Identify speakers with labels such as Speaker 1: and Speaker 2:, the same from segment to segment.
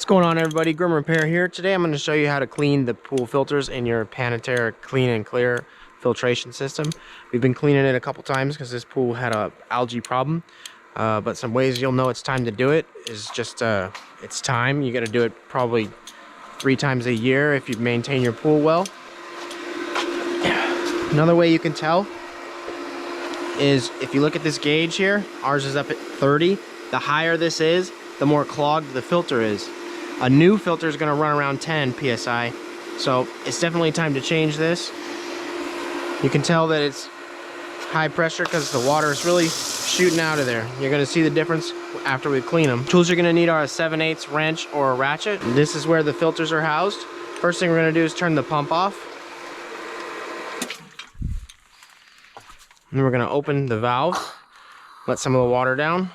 Speaker 1: What's going on, everybody? Grim Repair here. Today I'm going to show you how to clean the pool filters in your Pentair Clean and Clear filtration system. We've been cleaning it a couple times because this pool had a algae problem. But some ways you'll know it's time to do it is just it's time. You got to do it probably 3 times a year if you maintain your pool well. Another way you can tell is if you look at this gauge here, ours is up at 30. The higher this is, the more clogged the filter is. A new filter is going to run around 10 psi, so it's definitely time to change this. You can tell that it's high pressure because the water is really shooting out of there. You're going to see the difference after we clean them. Tools you're going to need are a 7/8 wrench or a ratchet. This is where the filters are housed. First thing we're going to do is turn the pump off. And then we're going to open the valve, let some of the water down.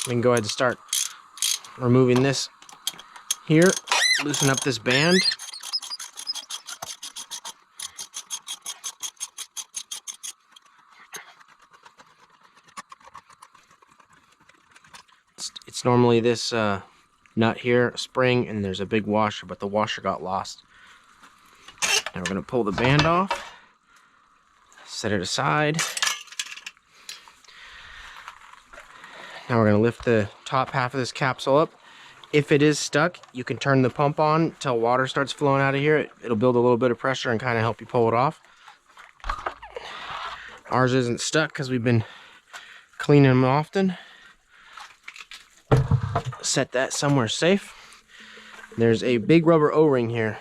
Speaker 1: We can go ahead and start removing this here. Loosen up this band. It's normally this nut here, spring, and there's a big washer, but the washer got lost. Now we're going to pull the band off, set it aside. Now we're going to lift the top half of this capsule up. If it is stuck, you can turn the pump on until water starts flowing out of here. It'll build a little bit of pressure and kind of help you pull it off. Ours isn't stuck because we've been cleaning them often. Set that somewhere safe. There's a big rubber O-ring here.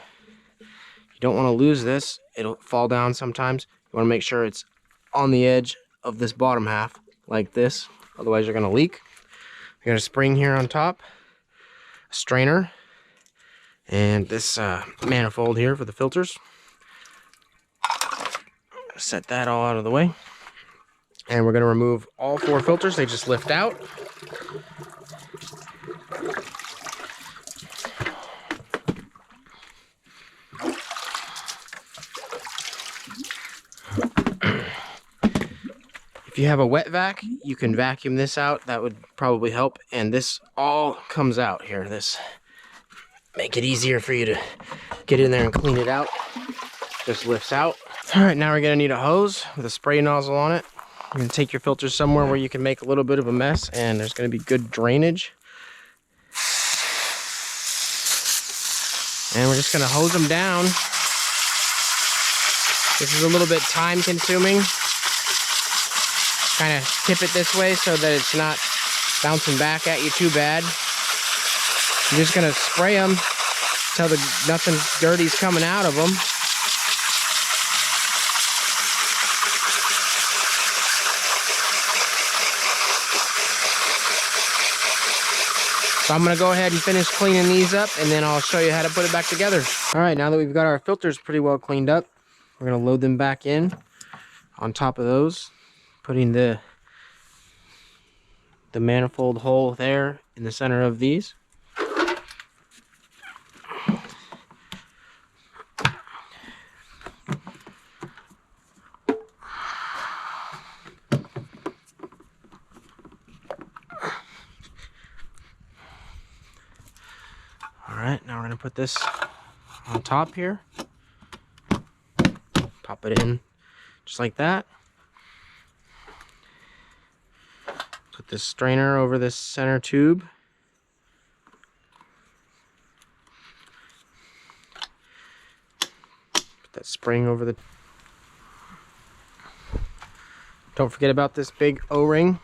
Speaker 1: You don't want to lose this. It'll fall down sometimes. You want to make sure it's on the edge of this bottom half like this. Otherwise, you're going to leak. We got a spring here on top, a strainer, and this manifold here for the filters. Set that all out of the way. And we're going to remove all 4 filters. They just lift out. If you have a wet vac, you can vacuum this out. That would probably help. And this all comes out here. This make it easier for you to get in there and clean it out. Just lifts out. All right, now we're gonna need a hose with a spray nozzle on it. You're gonna take your filters somewhere where you can make a little bit of a mess and there's gonna be good drainage. And we're just gonna hose them down. This is a little bit time consuming. Kind of tip it this way so that it's not bouncing back at you too bad. I'm just gonna spray them until nothing dirty's coming out of them. So I'm gonna go ahead and finish cleaning these up and then I'll show you how to put it back together. All right, now that we've got our filters pretty well cleaned up, we're gonna load them back in on top of those. Putting the manifold hole there in the center of these. All right, now we're going to put this on top here. Pop it in just like that. Put this strainer over this center tube. Put that spring over the... Don't forget about this big O-ring.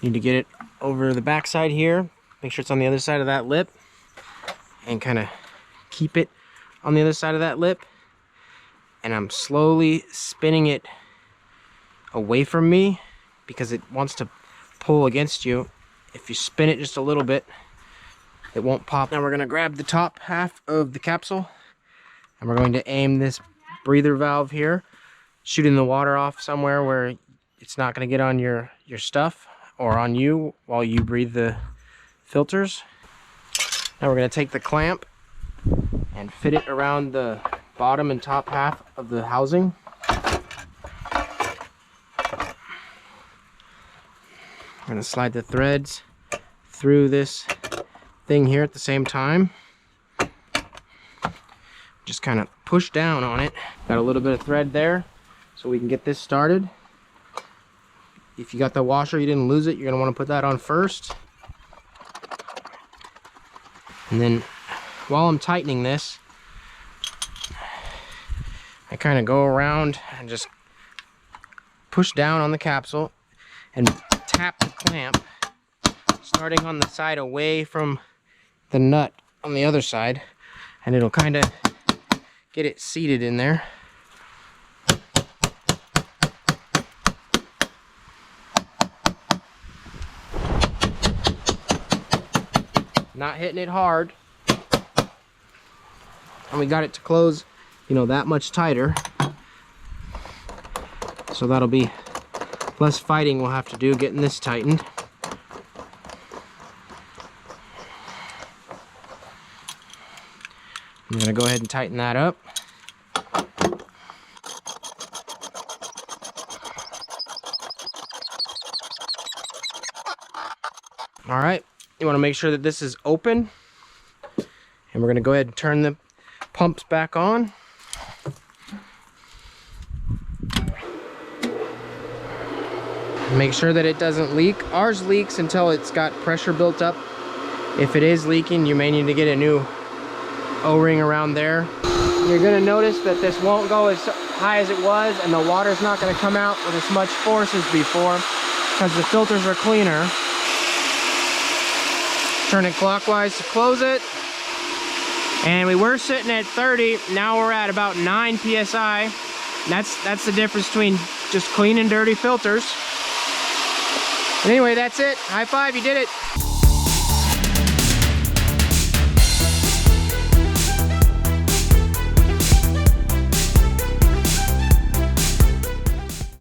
Speaker 1: You need to get it over the back side here. Make sure it's on the other side of that lip. And kind of keep it on the other side of that lip. And I'm slowly spinning it away from me, because it wants to pull against you. If you spin it just a little bit, it won't pop. Now we're going to grab the top half of the capsule and we're going to aim this breather valve here, shooting the water off somewhere where it's not going to get on your stuff or on you while you breathe the filters. Now we're going to take the clamp and fit it around the bottom and top half of the housing. We're going to slide the threads through this thing here at the same time. Just kind of push down on it. Got a little bit of thread there, so we can get this started. If you got the washer, you didn't lose it, you're gonna wanna put that on first. And then while I'm tightening this, I kind of go around and just push down on the capsule and tap the clamp, starting on the side away from the nut on the other side, and it'll kind of get it seated in there. Not hitting it hard. And we got it to close, you know, that much tighter. So that'll be less fighting we'll have to do getting this tightened. I'm gonna go ahead and tighten that up. All right, you wanna make sure that this is open. And we're gonna go ahead and turn the pumps back on. Make sure that it doesn't leak. Ours leaks until it's got pressure built up. If it is leaking, you may need to get a new O-ring around there. You're gonna notice that this won't go as high as it was, and the water's not gonna come out with as much force as before because the filters are cleaner. Turn it clockwise to close it. And we were sitting at 30, now we're at about 9 PSI. That's the difference between just clean and dirty filters. Anyway, that's it. High five, you did it.